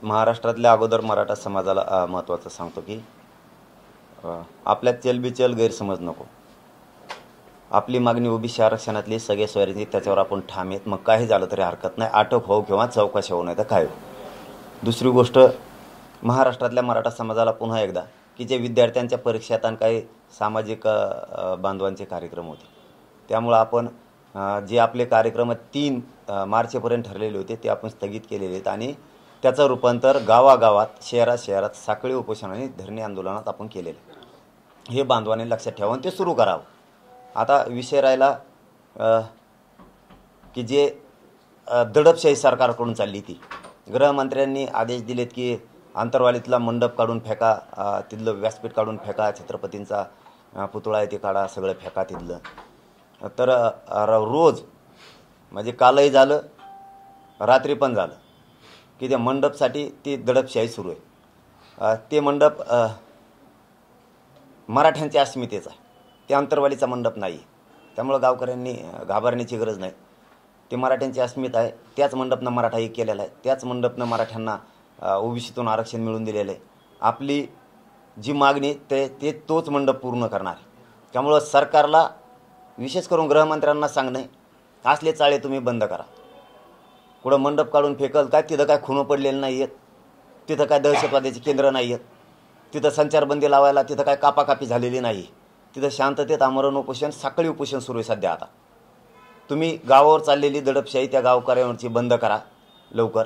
महाराष्ट्रातल्या अगोदर मराठा समाजाला महत्त्वाचं सांगतो की आपल्यात चलबिचल गैरसमज नको. आपली मागणी ओबीसी आरक्षणातली सगळे सोयरीची त्याच्यावर आपण ठाम आहेत. मग काही झालं तरी हरकत नाही, अटक हो किंवा चौकशी होऊ, नाही तर काय हो. दुसरी गोष्ट, महाराष्ट्रातल्या मराठा समाजाला पुन्हा एकदा की जे विद्यार्थ्यांच्या परीक्षेत आणि काही सामाजिक बांधवांचे कार्यक्रम होते, त्यामुळं आपण जे आपले कार्यक्रम 3 मार्चपर्यंत ठरलेले होते ते आपण स्थगित केलेले आहेत आणि त्याचं रूपांतर गावागावात, शहरात साखळी उपोषण आणि धरणे आंदोलनात आपण केलेले. हे बांधवांनी लक्षात ठेवून ते सुरू करावं. आता विषय राहिला की जे दडपशाही सरकारकडून चालली ती. गृहमंत्र्यांनी आदेश दिलेत की आंतरवालीतला मंडप काढून फेका, तिथलं व्यासपीठ काढून फेका, छत्रपतींचा पुतळा आहे ते काढा, सगळं फेका तिथलं. तर रोज म्हणजे कालही झालं, रात्री पण झालं की त्या मंडपसाठी ती दडपशाही सुरू आहे. ते मंडप मराठ्यांच्या अस्मितेचा आहे, ते आंतरवालीचा मंडप नाही आहे. त्यामुळं गावकऱ्यांनी घाबरण्याची गरज नाही. ते मराठ्यांची अस्मिता आहे. त्याच मंडपनं मराठा एक केलेला आहे, त्याच मंडपनं मराठ्यांना ओबीसीतून आरक्षण मिळवून दिलेलं आहे. आपली जी मागणी ते तोच मंडप पूर्ण करणार आहे. त्यामुळं सरकारला, विशेष करून गृहमंत्र्यांना सांगणे, असले चाळे तुम्ही बंद करा. कुठं मंडप काढून फेकल काय, तिथं काय खुणं पडलेलं नाही आहेत, तिथं काय दहशतवाद्याची केंद्र नाही आहेत, तिथं संचारबंदी लावायला तिथं काय कापाकापी झालेली नाही. तिथं शांततेत आमरण उपोषण, साखळी उपोषण सुरू आहे सध्या. आता तुम्ही गावावर चाललेली दडपशाही त्या गावकऱ्यांवरची बंद करा लवकर.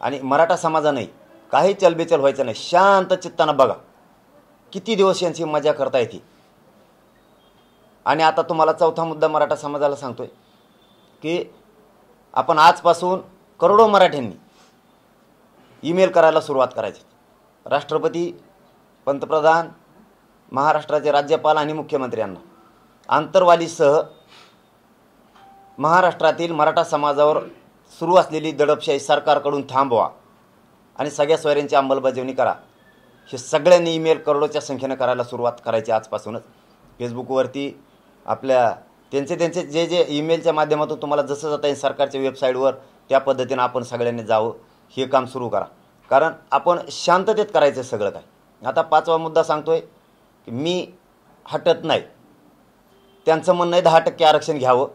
आणि मराठा समाजाने काही चलबिचल व्हायचं नाही, शांत चित्तानं बघा. किती दिवस यांची मजा करता येते. आणि आता तुम्हाला चौथा मुद्दा मराठा समाजाला सांगतोय की आपण आजपासून करोडो मराठ्यांनी ईमेल करायला सुरुवात करायची. राष्ट्रपती, पंतप्रधान, महाराष्ट्राचे राज्यपाल आणि मुख्यमंत्र्यांना आंतरवालीसह महाराष्ट्रातील मराठा समाजावर सुरू असलेली दडपशाही सरकारकडून थांबवा आणि सगळ्या सोयऱ्यांची अंमलबजावणी करा. हे सगळ्यांनी ईमेल करोडोच्या संख्येनं करायला सुरुवात करायची आजपासूनच. फेसबुकवरती आपल्या त्यांचे जे ईमेलच्या माध्यमातून तुम्हाला जसं जाता येईल सरकारच्या वेबसाईटवर, त्या पद्धतीनं आपण सगळ्यांनी जावं, हे काम सुरू करा. कारण आपण शांततेत करायचं सगळं काय. आता 5वा मुद्दा सांगतोय की मी हटत नाही. त्यांचं म्हणणं आहे 10% आरक्षण घ्यावं,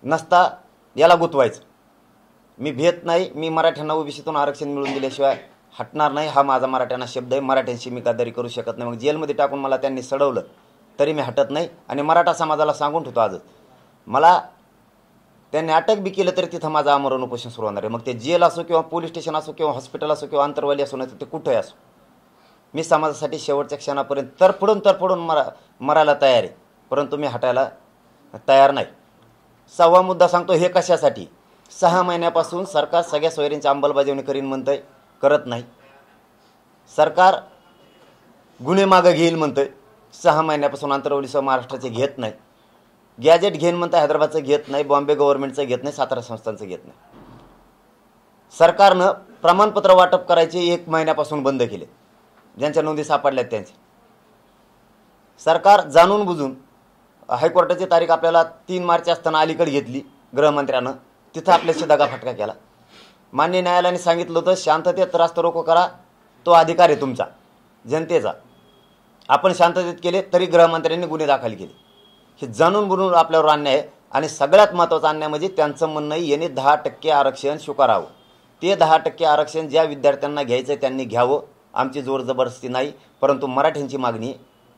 नसता याला गुतवायचं. मी भेट नाही, मी मराठ्यांना ओबीसीतून आरक्षण मिळवून दिल्याशिवाय हटणार नाही, हा माझा मराठ्यांना शब्द आहे. मराठ्यांशी मी गद्दारी करू शकत नाही. मग जेलमध्ये टाकून मला त्यांनी सडवलं तरी मी हटत नाही. आणि मराठा समाजाला सांगून ठेवतो आजच, मला त्यांनी अटक बी केलं तरी तिथं माझं आमरण उपोषण सुरू होणार आहे. मग ते जेल असो किंवा पोलीस स्टेशन असो किंवा हॉस्पिटल असो किंवा आंतरवाली असो, नाही तर ते कुठंही असो, मी समाजासाठी शेवटच्या क्षणापर्यंत तरफडून मरायला तयार आहे, परंतु मी हटायला तयार नाही. 6वा मुद्दा सांगतो, हे कशासाठी? 6 महिन्यापासून सरकार सगळ्या सोयरींची अंमलबजावणी करीन म्हणतंय, करत नाही. सरकार गुन्हे मागं घेईल म्हणतंय, 6 महिन्यापासून आंतरवालीसह महाराष्ट्राचे घेत नाही. गॅजेट घेईन म्हणतं, हैदराबादचं घेत नाही, बॉम्बे गव्हर्नमेंटचं घेत नाही, सातारा संस्थांचं घेत नाही. सरकारनं प्रमाणपत्र वाटप करायचे 1 महिन्यापासून बंद केले, ज्यांच्या नोंदी सापडल्यात त्यांचे. सरकार जाणून बुजून हायकोर्टाची तारीख आपल्याला 3 मार्च असताना अलीकडे घेतली गृहमंत्र्यानं, तिथं आपल्याशी दगाफटका केला. मान्य न्यायालयाने सांगितलं होतं शांततेत रास्ता रोको करा, तो अधिकार आहे तुमचा, जनतेचा. आपण शांततेत केले तरी गृहमंत्र्यांनी गुन्हे दाखल केले. हे जाणून बुजून आपल्यावर अन्याय आहे. आणि सगळ्यात महत्त्वाचा अन्याय म्हणजे त्यांचं म्हणणं याने 10% आरक्षण स्वीकारावं. ते 10% आरक्षण ज्या विद्यार्थ्यांना घ्यायचं त्यांनी घ्यावं, आमची जोर जबरदस्ती नाही. परंतु मराठ्यांची मागणी,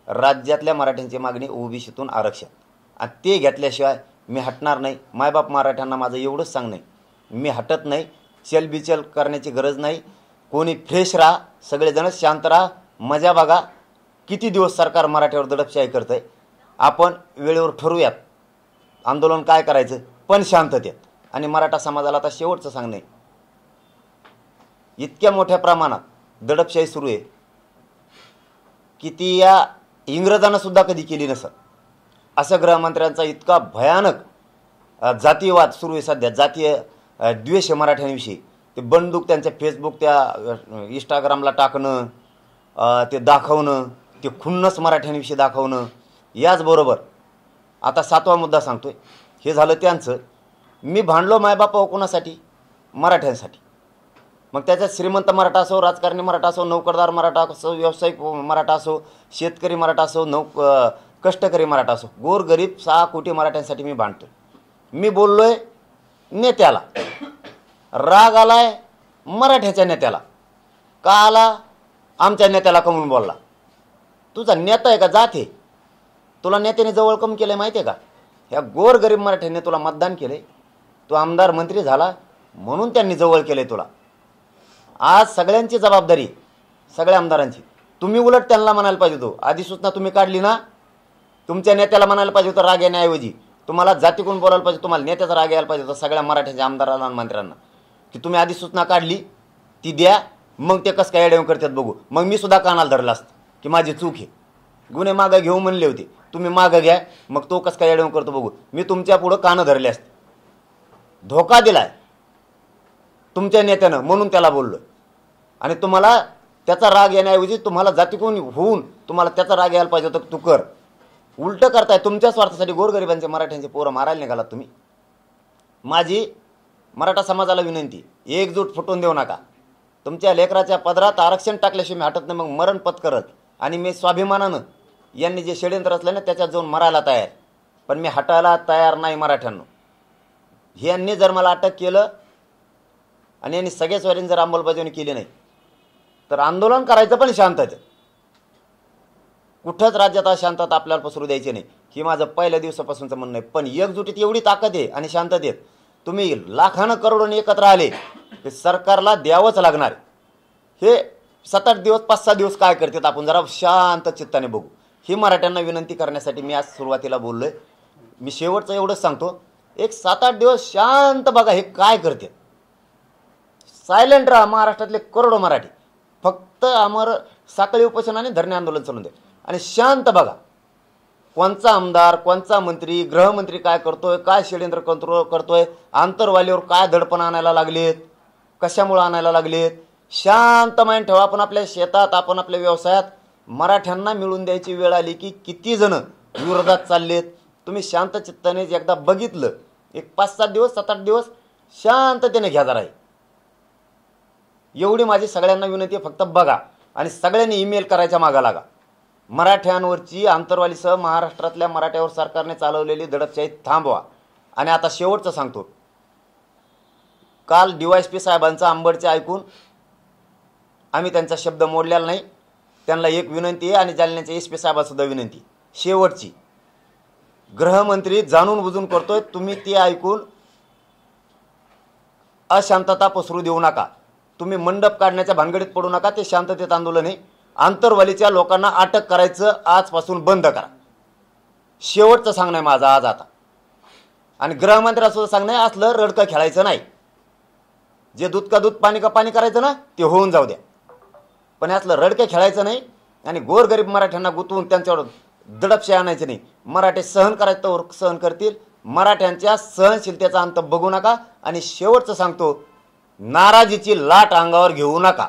राज्यातल्या मराठ्यांची मागणी ओबीसीतून आरक्षण, आणि ते घेतल्याशिवाय मी हटणार नाही. मायबाप मराठ्यांना माझं एवढंच सांगणं आहे, मी हटत नाही. चलबिचल करण्याची गरज नाही. कोणी फ्रेश राहा, सगळेजण शांत राहा, मजा बघा. किती दिवस सरकार मराठ्यावर दडपशाही करतं आहे. आपण वेळेवर ठरवूयात आंदोलन काय करायचं, पण शांततेत. आणि मराठा समाजाला आता शेवटचं सांगणं आहे, इतक्या मोठ्या प्रमाणात दडपशाही सुरू आहे की ती या इंग्रजांना सुद्धा कधी केली नसत. असं गृहमंत्र्यांचा इतका भयानक जातीयवाद सुरू आहे सध्या, जातीय द्वेष मराठ्यांविषयी. ते बंदूक त्यांच्या फेसबुक, त्या इंस्टाग्रामला टाकणं, ते दाखवणं, ते खुन्नस मराठ्यांविषयी दाखवणं. याचबरोबर आता 7वा मुद्दा सांगतोय, हे झालं त्यांचं. मी भांडलो मायबापा कोणासाठी? मराठ्यांसाठी. मग त्याच्यात श्रीमंत मराठा असो, राजकारणी मराठा असो, नोकरदार मराठा असो, व्यावसायिक मराठा असो, शेतकरी मराठा असो, कष्टकरी मराठा असो, गोरगरीब 6 कोटी मराठ्यांसाठी मी भांडतो. मी बोललोय नेत्याला, राग आलाय मराठ्याच्या नेत्याला. का आला? आमच्या नेत्याला कमवून बोलला. तुझा नेता आहे का जात आहे? तुला नेत्याने जवळ कम केलं माहिती आहे का? ह्या गोरगरीब मराठ्याने तुला मतदान केले, तू आमदार मंत्री झाला म्हणून त्यांनी जवळ केले तुला. आज सगळ्यांची जबाबदारी, सगळ्या आमदारांची. तुम्ही उलट त्यांना म्हणायला पाहिजे होतो, अधिसूचना तुम्ही काढली ना, तुमच्या नेत्याला म्हणायला पाहिजे होतं राग येण्याऐवजी तुम्हाला जातीकडून बोलायला पाहिजे, तुम्हाला नेत्याचा राग यायला पाहिजे होता सगळ्या मराठ्याच्या आमदारांना आणि मंत्र्यांना, की तुम्ही अधिसूचना काढली ती द्या, मग ते कसं काय एडेव करतात बघू. मग मी सुद्धा कानाला धरलं असतं की माझी चूक आहे, गुन्हे मागं घेऊ म्हणले होते, तुम्ही मागं घ्या, मग तो कसं काय एडेव करतो बघू. मी तुमच्या पुढं कानं धरले असते. धोका दिलाय तुमच्या नेत्यानं म्हणून त्याला बोललो. आणि तुम्हाला त्याचा राग येण्याऐवजी तुम्हाला जातीकडून होऊन तुम्हाला त्याचा राग यायला पाहिजे होता, तू कर. उलटं करताय तुमच्या स्वार्थासाठी. गोरगरिबांचे मराठ्यांचे पोरं मारायला निघालात तुम्ही. माझी मराठा समाजाला विनंती, एकजूट फुटून देऊ नका. तुमच्या लेकराच्या पदरात आरक्षण टाकल्याशिवाय मी हटत नाही, मग मरण पत्करत. आणि मी स्वाभिमानानं यांनी जे षडयंत्र असलं ना त्याच्यात जाऊन मरायला तयार, पण मी हटायला तयार नाही मराठ्यांनो. यांनी जर मला अटक केलं आणि यांनी सगळ्या स्वारींनी जर अंमलबजावणी केली नाही तर आंदोलन करायचं पण शांततेत. कुठंच राज्यात अशांतता आपल्याला पसरू द्यायची नाही, ही माझं पहिल्या दिवसापासूनचं म्हणणं आहे. पण एकजुटीत एवढी ताकद आहे आणि शांततेत तुम्ही लाखानं करोडोने एकत्र आले की सरकारला द्यावंच लागणार. हे 7-8 दिवस 5-6 दिवस काय करतात आपण जरा शांत चित्ताने बघू. ही मराठ्यांना विनंती करण्यासाठी मी आज सुरुवातीला बोललोय. मी शेवटचं एवढंच सांगतो, एक 7-8 दिवस शांत बघा हे काय करते. सायलेंट राहा महाराष्ट्रातले करोडो मराठी. फक्त अमर साखळी उपोषण आणि धरणे आंदोलन चालून दे आणि शांत बघा कोणचा आमदार, कोणचा मंत्री, गृहमंत्री काय करतोय, काय षडयंत्र करतोय, आंतरवालीवर काय दडपण आणायला लागलेत, कशामुळे आणायला लागलेत. शांत माइंड ठेवा. आपण आपल्या शेतात, आपण आपल्या व्यवसायात मराठ्यांना मिळून द्यायची वेळ आली की किती जण विरोधात चाललेत. तुम्ही शांत चित्ताने एकदा बघितलं, एक 5-7 दिवस 7-8 दिवस शांततेने घ्या जरा. एवढी माझी सगळ्यांना विनंती आहे. फक्त बघा आणि सगळ्यांनी ईमेल करायच्या मागा लागा. मराठ्यांवरची आंतरवालीसह महाराष्ट्रातल्या मराठ्यावर सरकारने चालवलेली दडपशाही थांबवा. आणि आता शेवटचं सांगतो, काल DYSP साहेबांचा अंबडचे ऐकून आम्ही त्यांचा शब्द मोडलेला नाही. त्यांना एक विनंती आहे आणि जालन्याच्या SP साहेबांसुद्धा विनंती, शेवटची. गृहमंत्री जाणून बुजून करतोय, तुम्ही ती ऐकून अशांतता पसरू देऊ नका. तुम्ही मंडप काढण्याच्या भानगडीत पडू नका. ते शांततेत आंदोलन आहे. आंतरवालीच्या लोकांना अटक करायचं आजपासून बंद करा. शेवटचं सांगणं आहे माझं आज आता. आणि गृहमंत्र्याला सुद्धा सांगणं आहे, असलं रडकं खेळायचं नाही. जे दूध का दूध पाणी का पाणी करायचं ना ते होऊन जाऊ द्या, पण असलं रडकं खेळायचं नाही. आणि गोरगरीब मराठ्यांना गुंतवून त्यांच्यावर दडपशाही आणायचं नाही. मराठे सहन करायचं तर सहन करतील. मराठ्यांच्या सहनशीलतेचा अंत बघू नका. आणि शेवटचं सांगतो, नाराजीची लाट अंगावर घेऊ नका.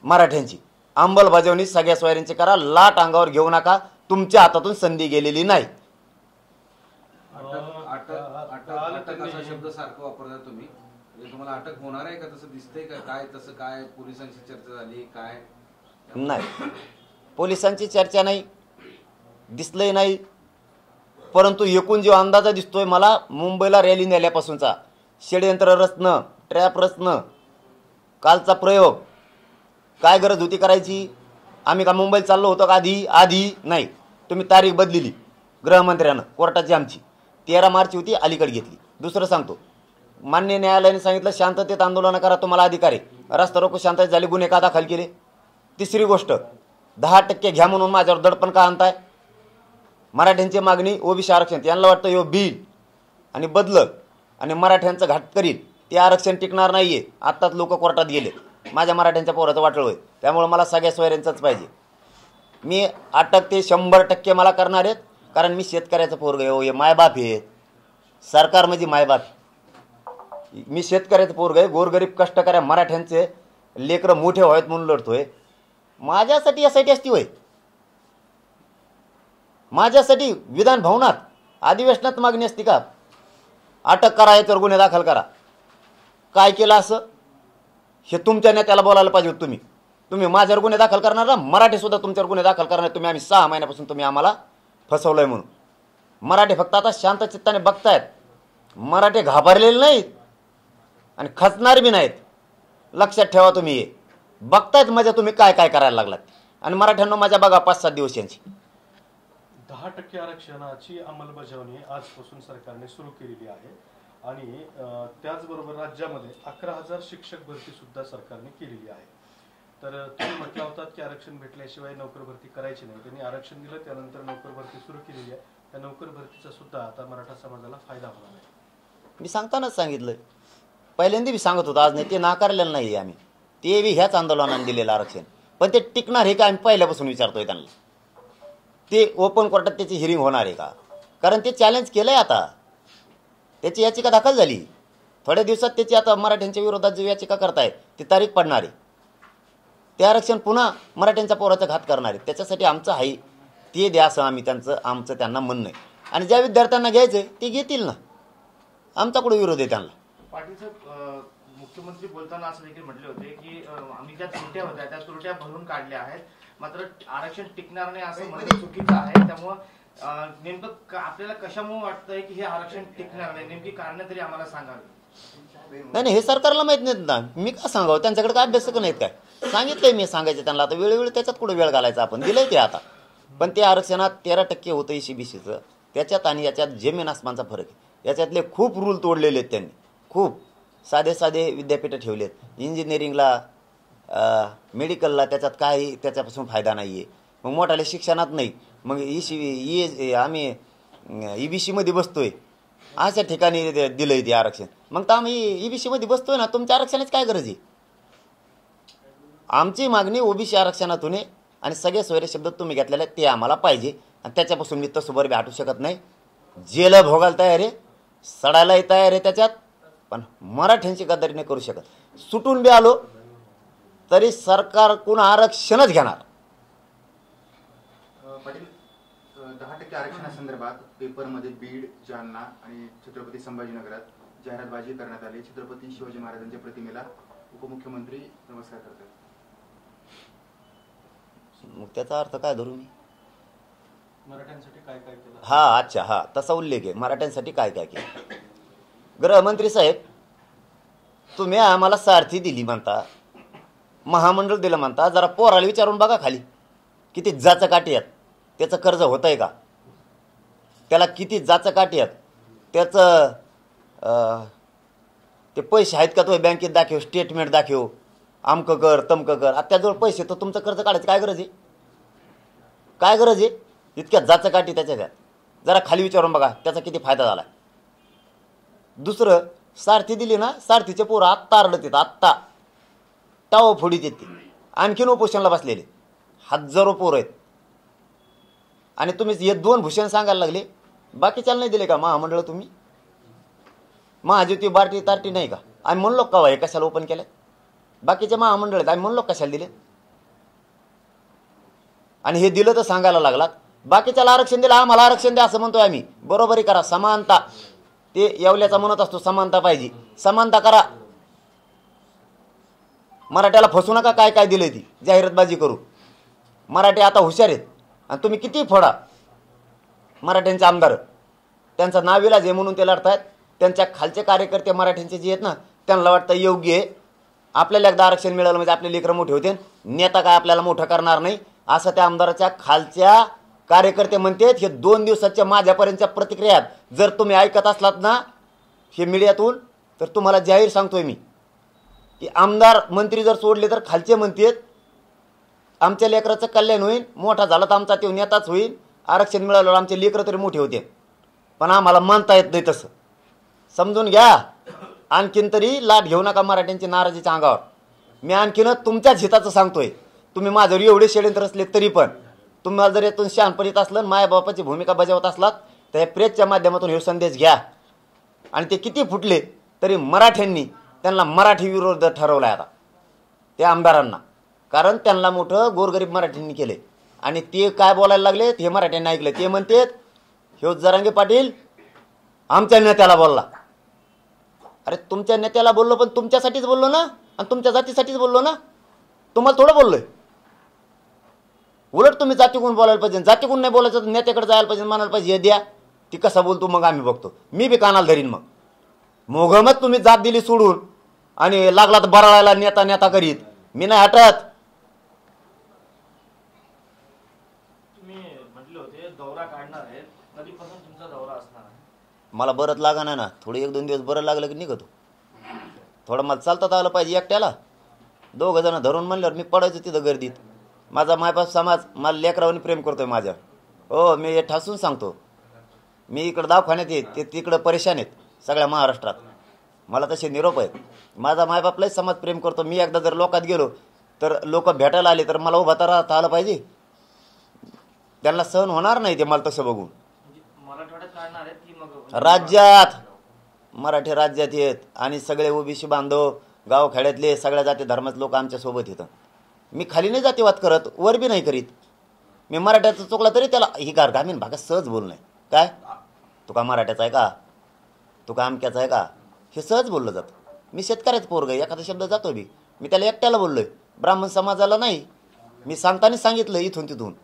मराठ्यांची अंमलबजावणी सगळ्या सोयऱ्यांची करा. लाट अंगावर घेऊ नका. तुमच्या हातातून संधी गेलेली नाही. अटक असा शब्द सारखं वापरता तुम्ही, तुम्हाला अटक होणार आहे का तसं दिसतंय का? काय तसं काय पोलिसांची चर्चा झाली काय? नाही, पोलिसांची चर्चा नाही, दिसलंय नाही. परंतु एकूण जो अंदाजा दिसतोय मला मुंबईला रॅली नेल्यापासूनचा, षडयंत्र रचणं, ट्रॅप रचणं, कालचा प्रयोग, काय गरज होती करायची? आम्ही का मुंबईला चाललो होतो का आधी नाही. तुम्ही तारीख बदलिली गृहमंत्र्यानं, कोर्टाची आमची 13 मार्च होती, अलीकडे घेतली. दुसरं सांगतो, मान्य न्यायालयाने सांगितलं शांततेत आंदोलन करा, तुम्हाला अधिकार आहे. रस्ता रोको शांततेत झाली, गुन्हे का दाखल केले. तिसरी गोष्ट, 10% घ्या म्हणून माझ्यावर दडपण का आणताय? मराठ्यांची मागणी ओबीसी आरक्षण, यांना वाटतं यो बिल आणि बदल आणि मराठ्यांचं घाट करील, ते आरक्षण टिकणार नाहीये. आत्ताच लोक कोर्टात गेले. माझ्या मराठ्यांच्या पोराचं वाटळ होय, त्यामुळे मला सगळ्या सोयऱ्यांचंच पाहिजे. मी अटक ते 100% मला करणार आहेत, कारण मी शेतकऱ्याचं पोरग आहे. हे मायबाप आहेत, सरकार म्हणजे मायबाप. मी शेतकऱ्याचं पोरग आहे. गोरगरीब कष्टकऱ्या मराठ्यांचे लेकरं मोठे व्हावेत म्हणून लढतोय. माझ्यासाठी यासाठी असती होय? माझ्यासाठी विधान भवनात अधिवेशनात मागणी असती का? अटक करा, याच्यावर गुन्हे दाखल करा. काय केलं असं? हे तुमच्या नेत्याला बोलायला पाहिजे होतं तुम्ही. तुम्ही माझ्यावर गुन्हे दाखल करणार ना, मराठीसुद्धा तुमच्यावर गुन्हे दाखल करणार. तुम्ही आम्ही 6 महिन्यापासून तुम्ही आम्हाला फसवलं आहे म्हणून. मराठी फक्त आता शांत चित्ताने बघतायत. मराठी घाबरलेले नाहीत आणि खचणार बी नाहीत. लक्षात ठेवा तुम्ही. हे बघतायत मजा तुम्ही काय काय करायला लागलात. आणि मराठ्यांना मजा बघा 5-7 दिवस यांची. 10% आरक्षणाची अंमलबजावणी आजपासून सरकारने सुरू केलेली आहे आणि त्याचबरोबर राज्यामध्ये 11,000 शिक्षक भरती सुद्धा सरकारने केलेली आहे. तर तुम्ही म्हटलं होतात की आरक्षण भेटल्याशिवाय नोकर भरती करायची नाही. त्यांनी आरक्षण दिलं, त्यानंतर नोकर भरती सुरू केलेली आहे. त्या नोकर भरतीचा सुद्धा आता मराठा समाजाला फायदा होणार आहे. मी सांगतानाच सांगितलं, पहिल्यांदा बी सांगत होतो, आज नाही. ते नाकारलेलं नाही आम्ही. ते बी ह्याच आंदोलनाने दिलेलं आरक्षण. पण ते टिकणार हे का आम्ही पहिल्यापासून विचारतोय त्यांना. ते ओपन कोर्टात त्याची हिअरिंग होणार आहे का? कारण ते चॅलेंज केलं आहे. आता त्याची याचिका दाखल झाली. थोड्या दिवसात त्याची आता मराठ्यांच्या विरोधात जी याचिका करताय ती तारीख पडणार आहे. ते आरक्षण पुन्हा मराठ्यांच्या पोराचा घात करणार आहे. त्याच्यासाठी आमचं आहे ते द्या असं आमचं त्यांना म्हणणं आहे. आणि ज्या विद्यार्थ्यांना घ्यायचं ते घेतील ना. आमचा कुठं विरोध आहे त्यांना. पाटील साहेब, मुख्यमंत्री बोलताना असं देखील म्हटले होते की आम्ही ज्या त्रुट्या होत्या त्या त्रुट्या भरून काढल्या आहेत, मात्र आरक्षण टिकणार नाही असं म्हणणं चुकीचं आहे. त्यामुळं नेमकं आपल्याला कशामुळे वाटतंय की हे आरक्षण टिकणार नाही, नेमकी कारणं तरी आम्हाला सांगावी. नाही, हे सरकारला माहित नाहीत ना. मी का सांगावं? त्यांच्याकडे काय अभ्यासक नाहीत काय? सांगितलंय मी सांगायचं त्यांना. आता वेळोवेळी त्याच्यात कुठं वेळ घालायचा आपण. दिलंय ते आता. पण ते आरक्षणात 13% होतं ECBCचं. त्याच्यात आणि याच्यात जमीन आसमानचा फरक आहे. याच्यातले खूप रूल तोडलेले आहेत त्यांनी. खूप साधे विद्यापीठं ठेवलेत. इंजिनिअरिंगला, मेडिकलला त्याच्यात काही त्याच्यापासून फायदा नाही आहे. मग मोठाल्या शिक्षणात नाही. मग आम्ही EBCमध्ये बसतोय. अशा ठिकाणी दिलं आहे ते आरक्षण. मग तर आम्ही EBCमध्ये बसतोय ना. तुमच्या आरक्षणाची काय गरज आहे? आमची मागणी OBC आरक्षणातून आहे. आणि सगळे सोयरे शब्द तुम्ही घेतलेले ते आम्हाला पाहिजे. आणि त्याच्यापासून मी तसं बरं बी हटू शकत नाही. जेल भोगायला तयार आहे, सडायलाही तयार आहे त्याच्यात. पण मराठ्यांची गद्दारी नाही करू शकत. सुटून बी आलो तरी सरकारकडून आरक्षणच घेणार. पाटील, 10% आरक्षणासंदर्भात पेपरमध्ये बीड, जालना आणि छत्रपती संभाजीनगरात जाहिरातबाजी करण्यात आली. छत्रपती शिवाजी महाराजांच्या प्रतिमेला उपमुख्यमंत्री नमस्कार करतात. मग त्याचा अर्थ काय धरू मी? मराठ्यांसाठी काय काय केलं? अच्छा, तसा उल्लेख आहे. मराठ्यांसाठी काय काय केलं? गृहमंत्री साहेब, तुम्ही आम्हाला सारथी दिली म्हणता, महामंडळ दिलं म्हणता. जरा पोराला विचारून बघा खाली किती जाचं काठी आहेत. त्याचं कर्ज होत आहे का? त्याला किती जाचं काठी आहेत? त्याचं ते पैसे आहेत का? तो बँकेत दाखव, स्टेटमेंट दाखव, आमकं कर तमकं कर. आता त्याजवळ पैसे, तर तुमचं कर्ज काढायचं काय गरज आहे? काय गरज आहे? इतक्या जाचं काठी त्याच्या. जरा खाली विचारून बघा त्याचा किती फायदा झाला. दुसरं, सारथी दिली ना, सारथीचे पोरं आत्ता आरडत येतात. आत्ता टाव फोडीत येते. आणखीन उपोषणला बसलेले हजारो पोरं आहेत. आणि तुम्ही हे 2 भूषण सांगायला लागले. बाकीच्याला नाही दिले का महामंडळ? तुम्ही महाज्योती बार्टी तार्टी नाही का? आम्ही म्हणलो का हे कशाला ओपन केलं? बाकीचे महामंडळ आहेत, आम्ही म्हणलो कशाला दिले? आणि हे दिलं तर सांगायला लागलात. बाकीच्याला आरक्षण दिलं, आम्हाला आरक्षण द्या असं म्हणतोय आम्ही. बरोबरी करा, समानता. ते येवल्याचा म्हणत असतो समानता पाहिजे. समानता करा. मराठ्याला फसू नका. काय काय दिलंय ती जाहिरातबाजी करू. मराठी आता हुशार आहेत. आणि तुम्ही किती फोडा मराठ्यांचे आमदार, त्यांचं नाविलाज आहे म्हणून ते लढतायत. त्यांच्या खालचे कार्यकर्ते मराठ्यांचे जे आहेत ना, त्यांना वाटतं योग्य आहे आपल्याला एकदा आरक्षण मिळालं म्हणजे आपले लेकरं मोठे होते. नेता काय आपल्याला मोठं करणार नाही असं त्या आमदाराच्या खालच्या कार्यकर्ते म्हणतात. हे 2 दिवसाच्या माझ्यापर्यंतच्या प्रतिक्रियात जर तुम्ही ऐकत असलात ना हे मीडियातून, तर तुम्हाला जाहीर सांगतोय मी की आमदार मंत्री जर सोडले तर खालचे म्हणतात आमच्या लेकराचं कल्याण होईल, मोठा झाला तर आमचा तो नेताच होईल, आरक्षण मिळालं आमचे लेकरं तरी मोठे होते. पण आम्हाला मानता येत नाही तसं. समजून घ्या. आणखीन तरी लाट घेऊ नका मराठ्यांची नाराजीच्या अंगावर. मी आणखीनच तुमच्याच हिताचं सांगतोय. तुम्ही माझ्यावर एवढे षडयंत्र असले तरी पण तुम्हाला जर यातून शहाणपणीत असलं, मायबापाची भूमिका बजावत असलात, तर या प्रेसच्या माध्यमातून हे संदेश घ्या. आणि ते किती फुटले तरी मराठ्यांनी त्यांना मराठी विरोध ठरवला आहे आता त्या आमदारांना. कारण त्यांना मोठं गोरगरीब मराठ्यांनी केले. आणि ते काय बोलायला लागले हे मराठ्यांनी ऐकले. ते म्हणतात ह्यो जरांगे पाटील आमच्या नेत्याला बोलला. अरे तुमच्या नेत्याला बोललो पण तुमच्यासाठीच बोललो ना. आणि तुमच्या जातीसाठीच बोललो ना, तुम्हाला थोडं बोललोय. उलट तुम्ही जातीकडून बोलायला पाहिजे. जातीकडून नाही बोलायचं तर नेत्याकडे जायला पाहिजे, म्हणायला पाहिजे हे द्या, ती कसा बोलतो मग आम्ही बघतो. मी बी कानाला धरीन. मग मोगमत तुम्ही जात दिली सोडून आणि लागला तर बराळायला नेता नेता करीत, मी नाही हटत. तुम्ही म्हटले होते दौरा काढणार आहे, कधीपासून तुमचा दौरा असणार आहे? मला बरंच लागणार ना, थोडं 1-2 दिवस बरं लागलं की निघतो. थोडं मला चालतात आलं पाहिजे एकट्याला. 2 जण धरून म्हणल्यावर मी पडायचो तिथं गर्दीत. माझा मायबाप समाज मला लेकरावानी प्रेम करतोय माझ्या. हो, मी हे ठासून सांगतो. मी इकडं दवाखान्यात येत, ते तिकडं परेशान आहेत सगळ्या महाराष्ट्रात. मला तसे निरोप आहेत. माझा मायबापलाही समाज प्रेम करतो. मी एकदा जर लोकात गेलो तर लोक भेटायला आले तर मला उभा तर राहता आलं पाहिजे. त्यांना सहन होणार नाही ते मला तसं बघून. मराठवाड्यात काढणार आहेत की मग राज्यात, मराठी राज्यात येत आणि सगळे ओबीसी बांधव गावखेड्यातले सगळ्या जाती धर्माचे लोक आमच्या सोबत येतं. मी खाली नाही जातीवाद करत, वर बी नाही करीत. मी मराठ्याचा चुकला तरी त्याला ही ग्रामीण भागात सहज बोलणं आहे. काय तू का मराठ्याचा आहे का, तू का अमक्याचा आहे का, हे सहज बोललं जातं. मी शेतकऱ्याचं पोरग आहे, एखादा शब्द जातो बी. मी त्याला एकट्याला बोललोय, ब्राह्मण समाजाला नाही. मी सांगताना सांगितलं इथून तिथून.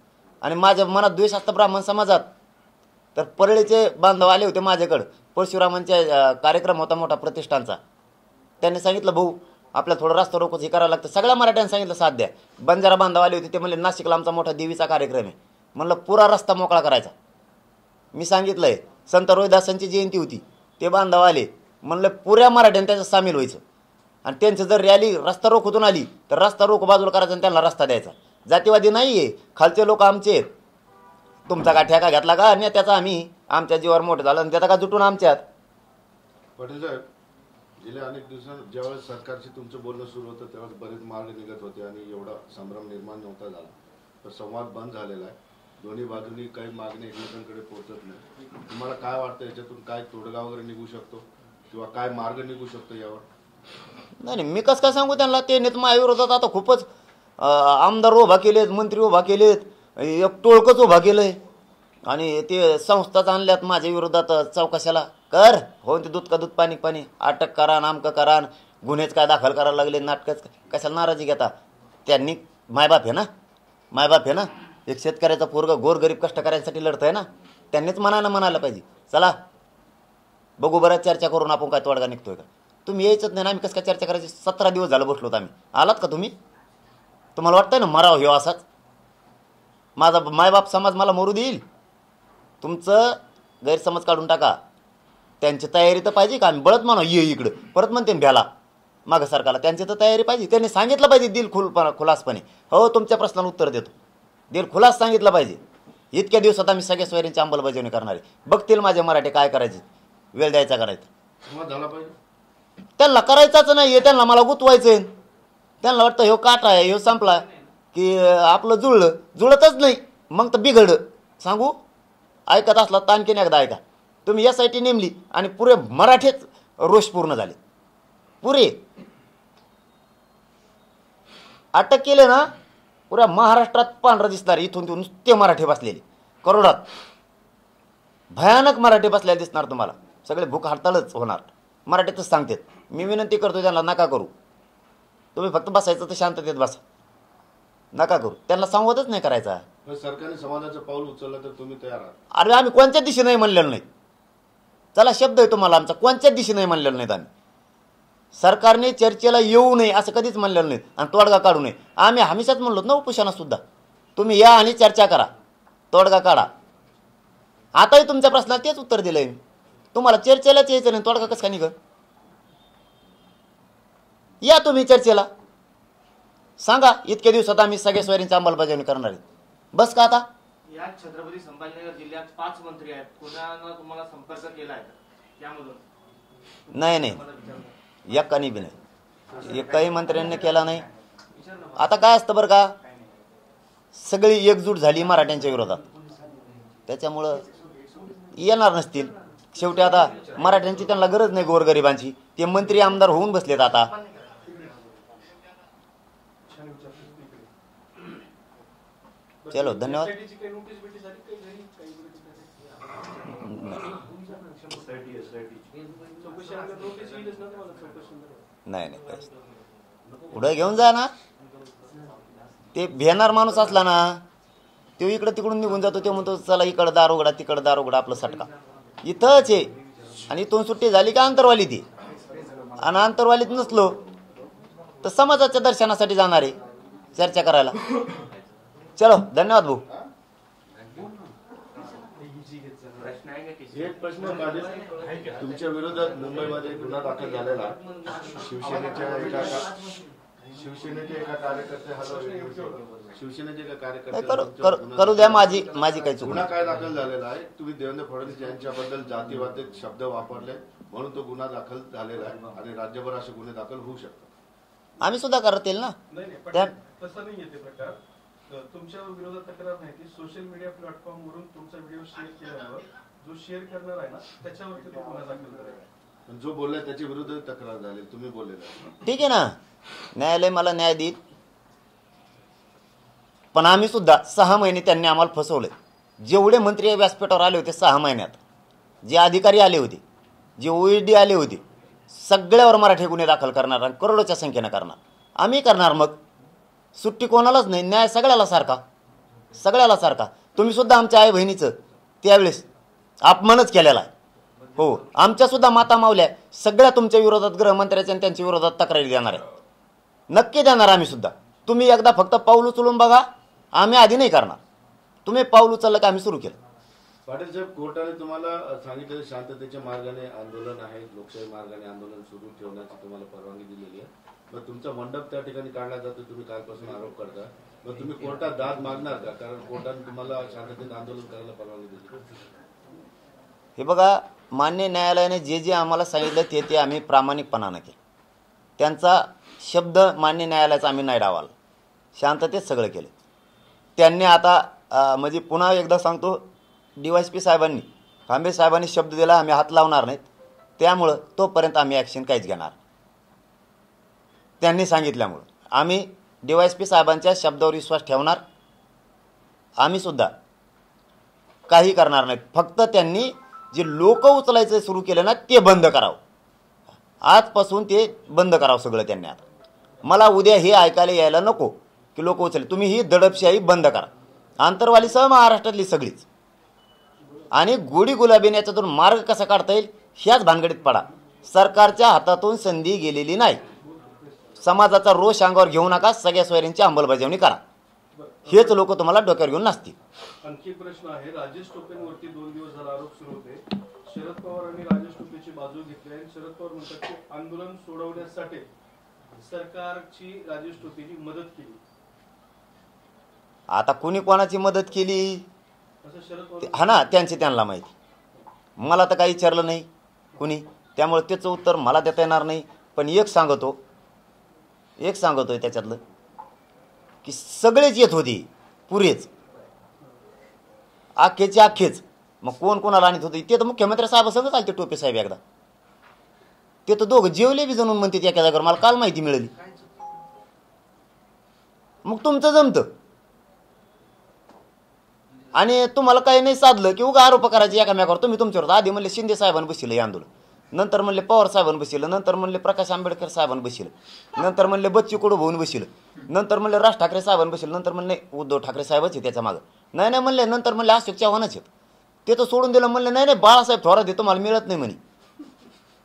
आणि माझ्या मनात द्वेष असता ब्राह्मण समाजात तर परळीचे बांधव आले होते माझ्याकडं. परशुरामांचा कार्यक्रम होता मोठा प्रतिष्ठानचा. त्यांनी सांगितलं भाऊ आपल्याला थोडं रस्ता रोकोच हे करायला लागतं. सगळ्या मराठ्यांनी सांगितलं साथ द्या. बंजारा बांधव आले होते, ते म्हणले नाशिकला आमचा मोठा देवीचा कार्यक्रम आहे. म्हणलं पुरा रस्ता मोकळा करायचा. मी सांगितलंय संत रोहिदासांची जयंती होती, ते बांधव आले. म्हणलं पुऱ्या मराठ्यांनी त्याच्यात सामील व्हायचं. आणि त्यांचं जर रॅली रस्ता रोखूतून आली तर रस्ता रोख बाजूला करायचा आणि त्यांना रस्ता द्यायचा. जातीवादी नाही आहे, खालचे लोक आमचे आहेत. तुमचा का ठेका घेतला का नेत्याचा, आम्ही आमच्या जीवावर मोठं झालं आणि त्याचा का जुटून आमच्यात. पाटील साहेब, गेल्या अनेक दिवसांत ज्यावेळेस सरकारशी तुमचं बोलणं सुरू होतं त्यावेळेस बरेच मार्ग निघत होते आणि एवढा संभ्रम निर्माण नव्हता झाला. तर संवाद बंद झालेला आहे. दोन्ही बाजूनी काही मागणी एकमेकांकडे पोहोचत नाही. तुम्हाला काय वाटतं याच्यातून काय तोडगा वगैरे निघू शकतो किंवा काय मार्ग निघू शकतो यावर? नाही मी कसं काय सांगू त्यांना. ते नेत माझ्या विरोधात आता खूपच आमदार उभा केलेत, मंत्री उभा केलेत, एक टोळकच उभा केलंय. आणि ते संस्थाच आणल्यात माझ्या विरोधात चौकशाला. कर हो ते दूध का दूध पाणी पाणी, अटक करा, नामकं करा, गुन्हेच काय दाखल करायला लागले, नाटकच कशाला नाराजी घेता. त्यांनी मायबाप आहे ना, मायबाप आहे ना, एक शेतकऱ्याचा पोरगा गोरगरीब कष्टकऱ्यांसाठी लढतंय ना, त्यांनीच म्हणायला पाहिजे चला बघू बरं चर्चा करून आपण काय तोडगा निघतोय का. तुम्ही यायचंच नाही ना, आम्ही कसं काय चर्चा करायची. 17 दिवस झालं बसलो होतो आम्ही. आलात का तुम्ही? तुम्हाला वाटतंय ना मराव ह्यो असाच माझा मायबाप समाज मला मरू देईल? तुमचं गैरसमज काढून टाका. त्यांची तयारी तर पाहिजे का, आम्ही बळत म्हणा ये इकडं परत म्हणते भ्याला मागं सरकारला. त्यांची तर तयारी पाहिजे. त्यांनी सांगितलं पाहिजे दिल खुलासपणे, हो तुमच्या प्रश्नाला उत्तर देतो, दिल खुलास सांगितलं पाहिजे. इतक्या दिवसात आम्ही सगळ्या सोयरींची अंमलबजावणी करणार आहे. बघतील माझे मराठे काय करायचे, वेळ द्यायचा करायचा. संवाद झाला पाहिजे. त्यांना करायचाच नाही, त्यांना मला गुतवायचंय. त्यांना वाटतं ह्यो काटा आहे, ह्यो संपला की आपलं जुळतच नाही, मग तर बिघड. सांगू ऐकत असला तर आणखीन एकदा ऐका. तुम्ही SIT नेमली आणि पुरे मराठीच रोष पूर्ण झाले. पुरे अटक केले ना, पुऱ्या महाराष्ट्रात पांढरं दिसणार. इथून ते नुसते मराठी बसलेले करोडात, भयानक मराठी बसलेले दिसणार तुम्हाला. सगळे भूक हडताळच होणार. मराठीतच सांगतात. मी विनंती करतो त्यांना नका करू. तुम्ही फक्त बसायचं तर शांततेत बसा, नका करू. त्यांना संवादच नाही करायचा. सरकारने समाजाचं पाऊल उचललं तर तुम्ही तयार आहात? अरे आम्ही कोणत्या दिशे नाही म्हणलेलं नाही. चला शब्द आहे तुम्हाला आमचा, कोणत्याच दिशे नाही म्हणलेलं नाहीत आम्ही. सरकारने चर्चेला येऊ नये असं कधीच म्हणलेलं नाही आणि तोडगा काढू नये. आम्ही हमेशाच म्हणलो ना उपोषणात सुद्धा, तुम्ही या आणि चर्चा करा, तोडगा काढा. आताही तुमच्या प्रश्नाला तेच उत्तर दिलंय मी. तुम्हाला चर्चेलाच यायचं नाही, तोडगा कसं काय निघ. या तुम्ही चर्चेला, सांगा इतक्या दिवसात आम्ही सगळ्या सोयरींची अंमलबजावणी करणार आहे. बस का आता? या छत्रपती संभाजीनगर जिल्ह्यात 5 मंत्री आहेत, कोणाला तुम्हाला संपर्क केला आहे त्यामधून? नाही एकानी बी नाही, एकाही मंत्र्यांनी केला नाही. आता काय असतं बरं का, सगळी एकजूट झाली मराठ्यांच्या विरोधात, त्याच्यामुळं येणार नसतील. शेवटी आता मराठ्यांची त्यांना गरज नाही, गोरगरिबांची. ते मंत्री आमदार होऊन बसलेत आता. चलो धन्यवाद. नाही पुढं घेऊन जा ना. ते भेणार माणूस असला ना तो इकडं तिकडून निघून जातो. ते म्हणतो चला इकडं दार उघडा तिकडं दार उघडा आपलं सटका इथंच आहे. आणि इथून सुट्टी झाली का अंतरवाली ती. आणि अंतरवालीत नसलो तर समाजाच्या दर्शनासाठी जाणार आहे चर्चा करायला. चलो धन्यवाद भाऊ. एक प्रश्न पाटील, तुमच्या विरोधात मुंबईमध्ये गुन्हा दाखल झालेला शिवसेनेच्या एका कार्यकर्ते करू द्या. माझी काही चूक गुन्हा काय दाखल झालेला आहे. तुम्ही देवेंद्र फडणवीस यांच्याबद्दल जातीवाचक शब्द वापरले म्हणून तो गुन्हा दाखल झालेला आहे आणि राज्यभर असे गुन्हे दाखल होऊ शकतात. आम्ही सुद्धा करत येईल ना. तसं नाही येते प्रकार. तुमच्या विरोधात तक्रार नाही ती सोशल मीडिया प्लॅटफॉर्म वरून तुमचा व्हिडिओ शेअर केल्यावर जो शेअर करणार आहे ना त्याच्यावरती तो गुन्हा दाखल करेल. जो बोललाय त्याच्या विरुद्ध तक्रार झाली. तुम्ही बोललेला ठीक आहे ना. न्यायालय मला न्याय देईल. पण आम्ही सुद्धा 6 महिने त्यांनी आम्हाला फसवले. जेवढे मंत्री व्यासपीठावर आले होते 6 महिन्यात, जे अधिकारी आले होते, जे OED आले होते, सगळ्यावर मराठी गुन्हे दाखल करणार आणि करोडोच्या संख्येनं करणार. आम्ही करणार. मग सुट्टी कोणालाच नाही. न्याय सगळ्याला सारखा. तुम्ही सुद्धा आमच्या आई बहिणीचं त्यावेळेस अपमानच केलेला आहे. हो, आमच्या सुद्धा माता मावल्या सगळ्या तुमच्या विरोधात गृहमंत्र्याच्या आणि त्यांच्या विरोधात तक्रारी देणार आहे. नक्की देणार आम्ही सुद्धा. तुम्ही एकदा फक्त पाऊल उचलून बघा. आम्ही आधी नाही करणार. तुम्ही पाऊल उचललं की आम्ही सुरू केलं. पाटील साहेब, कोर्टाने तुम्हाला सांगितलं शांततेच्या मार्गाने आंदोलन आहे, लोकशाही मार्गाने आंदोलन सुरू ठेवण्याची तुम्हाला परवानगी दिलेली आहे. मग तुमचा मंडप त्या ठिकाणी काढला जातो. तुम्ही कालपासून आरोप करता. मग तुम्ही कोर्टात दाद मागणार का? कारण कोर्टाने तुम्हाला शांततेत आंदोलन करायला परवानगी दिली. हे बघा, मान्य न्यायालयाने जे आम्हाला सांगितलं ते आम्ही प्रामाणिकपणानं केलं. त्यांचा शब्द मान्य न्यायालयाचा आम्ही नाही डावाला. शांततेत सगळं केलं. त्यांनी आता म्हणजे पुन्हा एकदा सांगतो, DYSP साहेबांनी, खांबे साहेबांनी शब्द दिला आम्ही हात लावणार नाहीत. त्यामुळं तोपर्यंत आम्ही ॲक्शन काहीच घेणार. त्यांनी सांगितल्यामुळं आम्ही DYSP साहेबांच्या शब्दावर विश्वास ठेवणार. आम्ही सुद्धा काही करणार नाहीत. फक्त त्यांनी जे लोक उचलायचं सुरू केलं ना ते बंद करावं. आजपासून ते बंद करावं सगळं त्यांनी. आता मला उद्या हे ऐकायला यायला नको की लोक उचलले. तुम्ही ही दडपशाही बंद करा. आंतरवालीसह महाराष्ट्रातली सगळीच. आणि गोडी गुलाबीने याच्यातून मार्ग कसा काढता येईल ह्याच भानगडीत पडा. सरकारच्या हातातून संधी गेलेली नाही. समाजाचा रोष अंगावर घेऊ नका. सगळ्या सोयऱ्यांची अंमलबजावणी करा. हेच लोक तुम्हाला डोक्यावर घेऊन नसतील. आणखी प्रश्न आहे. राजेश टोपेंवरती 2 दिवस झाला आरोप सुरू होते. शरद पवारांनी राजेश टोपेची बाजू घेतली आणि शरद पवार म्हणतात की आंदोलन सोडवण्यासाठी सरकारची राजेश टोपेची मदत केली. आता कुणी कोणाची मदत केली असं शरद पवार हा ना, त्यांना माहिती. मला तर काही विचारलं नाही कुणी. त्यामुळे त्याचं उत्तर मला देता येणार नाही. पण एक सांगतोय त्याच्यातलं की सगळेच येत होते पुरेच, अख्खेच. मग कोण कोणाला आणत होते ते तर मुख्यमंत्री साहेबासंगच आले ते टोपे साहेब एकदा. ते तर दोघं जेवले बी जणून म्हणते एका जागेवर. मला काल माहिती मिळाली. मग तुमचं जमतं आणि तुम्हाला काही नाही साधलं की उगा आरोप करायचे एकामेकावर. तुम्ही तुमच्यावर आधी म्हणले शिंदे साहेबांनी बसलं हे आंदोलन, नंतर म्हणले पवार साहेबांनी बसलं, नंतर म्हणले प्रकाश आंबेडकर साहेबांनी बसलं, नंतर म्हणले बच्चू कडू भाऊन बसलं, नंतर म्हणले राज ठाकरे साहेबांनी बसलं, नंतर म्हणले उद्धव ठाकरे साहेबच आहे त्याच्या मागं. नाही म्हणले, नंतर म्हणले अशोक चव्हाणच आहेत. ते तर सोडून दिलं. म्हणले नाही बाळासाहेब थोरात आहे तुम्हाला मिळत नाही म्हणे.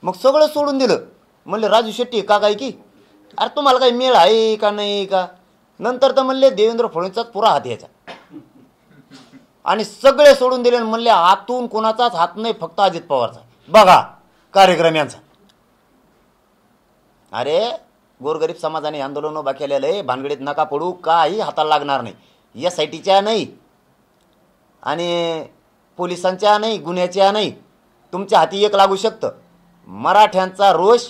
मग सगळं सोडून दिलं. म्हणले राजू शेट्टी का काय की अरे तुम्हाला काही मिळ आहे का नाही का. नंतर तर म्हणले देवेंद्र फडणवीसचाच पुरा हात यायचा. आणि सगळे सोडून दिले. म्हणले हातून कोणाचाच हात नाही, फक्त अजित पवारचा. बघा कार्यक्रम यांचा. अरे गोरगरीब समाजाने आंदोलन उभा केलेलं आहे. भानगडीत नका पडू. काही हाताला लागणार नाही. SITच्या नाही आणि पोलिसांच्या नाही, गुन्ह्याच्या नाही. तुमच्या हाती एक लागू शकतं. मराठ्यांचा रोष.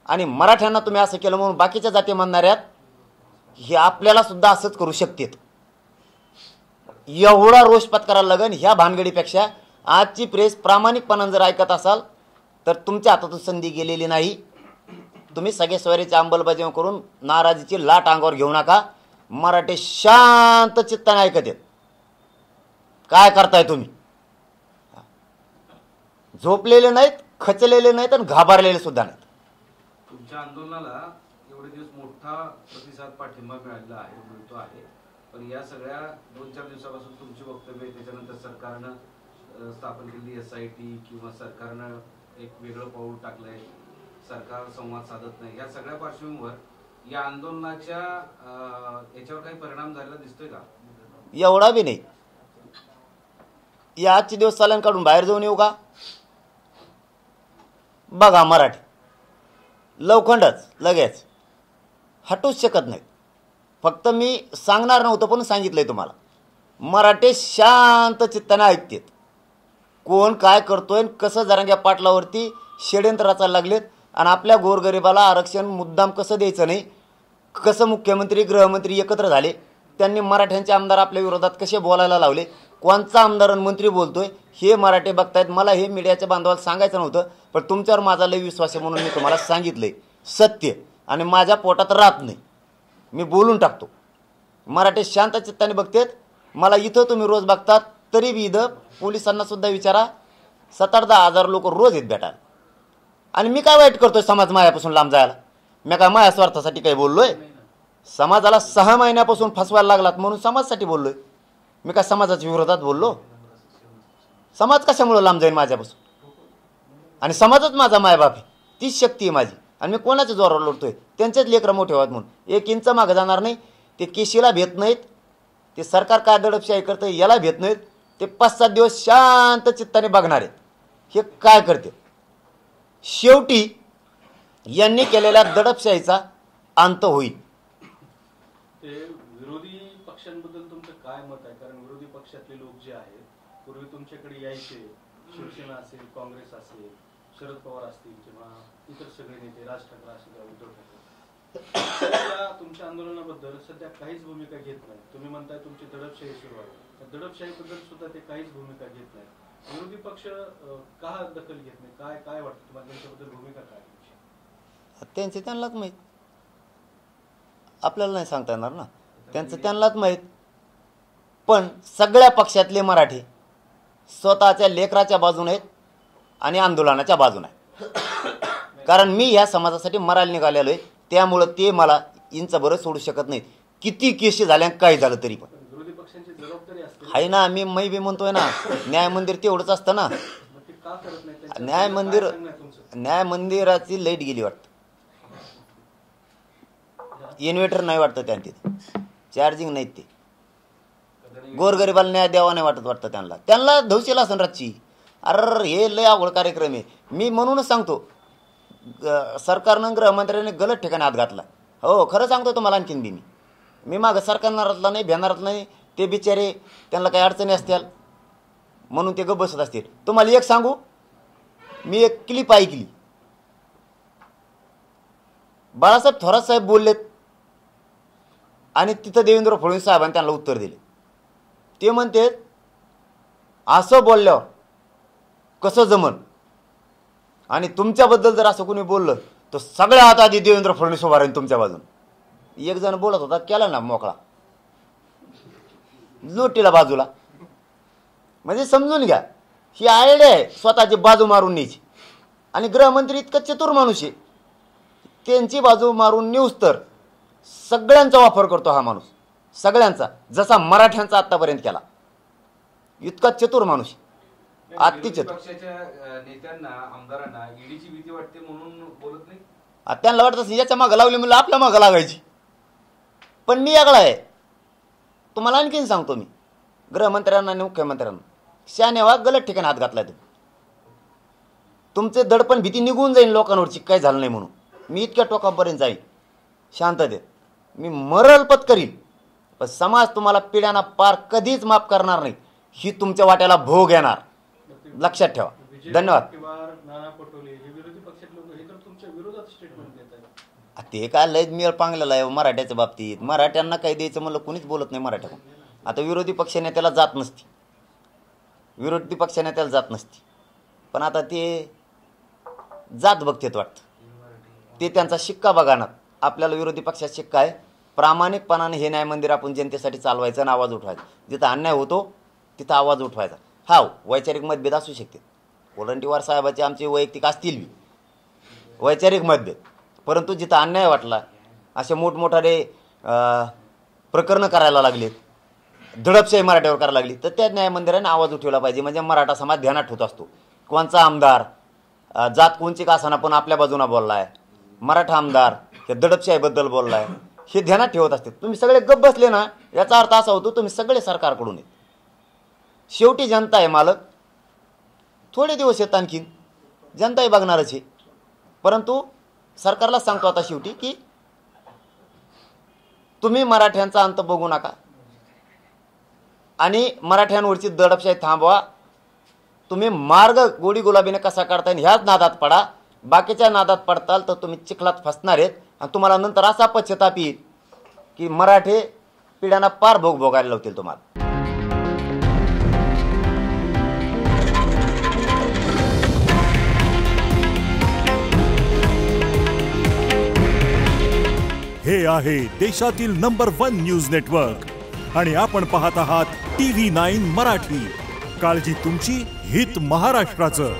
आणि मराठ्यांना तुम्ही असं केलं म्हणून बाकीच्या जाती म्हणणाऱ्यात हे आपल्याला सुद्धा असंच करू शकतात. एवढा रोष पत्करायला लागेल. ह्या भानगडीपेक्षा आजची प्रेस प्रामाणिकपणाने जर ऐकत असाल तर तुमच्या हातातून संधी गेलेली नाही. तुम्ही सगळे सोयरीची अंमलबजावणी करून नाराजीची लाट अंगावर घेऊ नका. मराठी शांत चित्ताने ऐकत आहेत. काय करताय तुम्ही. झोपलेले नाहीत, खचलेले नाहीत आणि घाबरलेले सुद्धा नाहीत. तुमच्या आंदोलनाला एवढे दिवस मोठा प्रतिसाद पाठिंबा मिळतो आहे. पण या सगळ्या 2-4 दिवसापासून तुमची वक्तव्य आहे, त्याच्यानंतर सरकारनं स्थापन केलेली SIT किंवा सरकारनं एक वेगळं पाऊल टाकलंय, सरकार संवाद साधत नाही, या सगळ्या पार्श्वभूमीवर या आंदोलनाच्या याच्यावर काही परिणाम झालेला दिसतोय का? एवढा बी नाही. या आजचे दिवस चालन काढून बाहेर जाऊन येऊ का? बघा मराठी लवखंडच लगेच हटूच शकत नाही. फक्त मी सांगणार नव्हतं पण सांगितलंय तुम्हाला. मराठी शांत चित्ताने ऐकतात कोण काय करतोय, कसं जरांग्या पाटलावरती षड्यंत्र रचायला लागलेत आणि आपल्या गोरगरिबाला आरक्षण मुद्दाम कसं द्यायचं नाही, कसं मुख्यमंत्री गृहमंत्री एकत्र झाले, त्यांनी मराठ्यांचे आमदार आपल्या विरोधात कसे बोलायला लावले, कोणचा आमदार आणि मंत्री बोलतोय हे मराठी बघतायत. मला हे मीडियाच्या बांधवाला सांगायचं नव्हतं, पण तुमच्यावर माझा लय विश्वास आहे म्हणून मी तुम्हाला सांगितलंय. सत्य आणि माझ्या पोटात राहत नाही, मी बोलून टाकतो. मराठी शांत चित्ताने बघतेत. मला इथं तुम्ही रोज बघतात, तरी बी इथं पोलिसांना सुद्धा विचारा, 7-10 हजार लोक रोज येत भेटायला. आणि मी काय वाईट करतोय समाज मायापासून लांब जायला? मी काय माया स्वार्थासाठी काही बोललोय? समाजाला 6 महिन्यापासून फसवायला लागलात म्हणून समाजासाठी बोललोय. मी काय समाजाच्या विरोधात बोललो? समाज कशामुळे लांब जाईल माझ्यापासून? आणि समाजच माझा मायबाप आहे, तीच शक्ती आहे माझी. आणि मी कोणाच्या जोरावर लढतोय? त्यांचेच लेकरं मोठे व्हावेत म्हणून. 1 इंच मागं जाणार नाही. ते केशीला भेट नाहीत, ते सरकार काय दडपशाही करतं याला भेट नाहीत. ते 5-7 दिवस शांत चित्ताने बघणार आहेत हे काय करते. शेवटी यांनी केलेल्या दडपशाहीचा अंत होईल. ते विरोधी पक्षांबद्दल तुमचं काय मत आहे? कारण विरोधी पक्षातले लोक जे आहेत, पूर्वी तुमच्याकडे यायचे, शिवसेना असेल, काँग्रेस असेल, शरद पवार असतील किंवा इतर सगळे नेते, राज ठाकरे असतील, उद्धव ठाकरे, तुमच्या आंदोलनाबद्दल सध्या काहीच भूमिका घेत नाही. तुम्ही म्हणताय तुमची दडपशाही सुरू आहे, त्या दडपशाहीबद्दल सुद्धा ते काहीच भूमिका घेत नाही. विरोधी पक्ष का दखल घेत नाही? काय काय वाटतं तुम्हाला त्यांच्याबद्दल भूमिका काय? त्यांचे त्यांनाच माहीत, आपल्याला नाही सांगता येणार ना. त्यांचं त्यांनाच माहीत. पण सगळ्या पक्षातले मराठी स्वतःच्या लेकराच्या बाजूने आहेत आणि आंदोलनाच्या बाजूने आहेत. कारण मी ह्या समाजासाठी मरायला निघालेलो आहे, त्यामुळं ते मला इंचभर सोडू शकत नाहीत. किती केशी झाल्या काय झालं तरी पण विरोधी पक्षांची जबाबदारी असते आहे ना. मी बी म्हणतोय ना, न्याय मंदिर तेवढंच असतं ना. न्याय मंदिराची लाईट गेली वाटतं, इन्व्हर्टर नाही वाटतं त्यांनी, तिथं चार्जिंग नाहीत. ते गोरगरिबाला न्याय द्यावा नाही वाटतं त्यांना धवशील असं रातची. अरे हे लय अवघड कार्यक्रम आहे. मी म्हणूनच सांगतो, सरकारनं गृहमंत्र्यांनी गलत ठिकाणी हात घातला. हो खरं सांगतो तुम्हाला. आणखीन बी मी मागं सरकारणारातला नाही, भेनारातला नाही. ते बिचारे त्यांना काही अडचणी असतील म्हणून ते गप्प बसत असतील. तुम्हाला एक सांगू, मी एक क्लिप ऐकली. बाळासाहेब थोरात साहेब बोललेत आणि तिथं देवेंद्र फडणवीस साहेबांनी त्यांना उत्तर दिले. ते म्हणते असं बोलल्यावर कसं जमन, आणि तुमच्याबद्दल जर असं कोणी बोललं तर सगळ्यात आधी देवेंद्र फडणवीस उभा राहील तुमच्या बाजून. एक जण बोलत होता, केला ना मोकळा, लोटीला बाजूला. म्हणजे समजून घ्या, ही आयडिया आहे स्वतःची बाजू मारून न्यायची. आणि गृहमंत्री इतका चतुर माणूस आहे, त्यांची बाजू मारून नेऊस तर सगळ्यांचा वापर करतो हा माणूस, सगळ्यांचा, जसा मराठ्यांचा आतापर्यंत केला. इतका चतुर माणूस, अति चतुर. पक्षाच्या नेत्यांना, आमदारांना ईडीची भीती वाटते म्हणून बोलत नाही. त्यांना वाटतं याच्या मागं लावली म्हणजे आपल्या मागं लागायची. पण मी वेगळा आहे. तुम्हाला आणखीन सांगतो, मी गृहमंत्र्यांना आणि मुख्यमंत्र्यांना शाने व्हा, गलत ठिकाणी हात घातलाय तुम्ही. तुमचे दडपण भीती निघून जाईल लोकांवरची, काय झालं नाही म्हणून. मी इतक्या टोकापर्यंत जाईल, शांततेत. मी मरल पत्करील, पण समाज तुम्हाला पिढ्यांना पार कधीच माफ करणार नाही. ही तुमच्या वाट्याला भोग येणार, लक्षात ठेवा. धन्यवाद. नाना पटोले हे विरोधी पक्षातले लोक हे तर तुमच्या विरोधात स्टेटमेंट देत आहेत. ते काय लय मेळ पांगलेला आहे मराठ्याच्या बाबतीत. मराठ्यांना काही द्यायचं म्हणलं कोणीच बोलत नाही मराठ्याकडून. आता विरोधी पक्षनेत्याला जात नसती, विरोधी पक्षनेत्याला जात नसती, पण आता ते जात बघतेत वाटतं. ते त्यांचा शिक्का बघा ना. आपल्याला विरोधी पक्षात शिक्का आहे, प्रामाणिकपणाने हे न्याय मंदिर आपण जनतेसाठी चालवायचं आणि आवाज उठवायचा. जिथं अन्याय होतो तिथं आवाज उठवायचा. हा वैचारिक मतभेद असू शकते, वडंटीवार साहेबाचे आमचे वैयक्तिक असतील बी वैचारिक मतभेद, परंतु जिथं अन्याय वाटला असे मोठमोठाले प्रकरणं करायला लागलेत, दडपशाही मराठ्यावर करायला लागली, तर त्या न्यायमंदिराने आवाज उठवला पाहिजे. म्हणजे मराठा समाज ध्यानात ठेवत असतो. कोणचा आमदार जात कोणची का असाना पण आपल्या बाजूला बोलला आहे, मराठा आमदार हे दडपशाहीबद्दल बोलला आहे, हे ध्यानात ठेवत असते. तुम्ही सगळे गप्प बसले ना, याचा अर्थ असा होतो तुम्ही सगळे सरकारकडून आहेत. शेवटी जनता आहे मालक. थोडे दिवस येत आणखीन जनताही बघणारच आहे. परंतु सरकारला सांगतो आता शेवटी की तुम्ही मराठ्यांचा अंत बघू नका आणि मराठ्यांवरची दडपशाही थांबवा. तुम्ही मार्ग गोडी गुलाबीने कसा काढता येईल ह्याच नादात पडा. बाकीच्या नादात पडताल तर तुम्ही चिखलात फसणार आहेत आणि तुम्हाला नंतर असा पश्चाताप येईल की मराठे पिढ्यांना पार भोग भोगायला लावतील तुम्हाला. हे आहे देशातील नंबर 1 न्यूज नेटवर्क आणि आपण पाहत आहात TV9 मराठी. काळजी तुमची, हित महाराष्ट्राचं.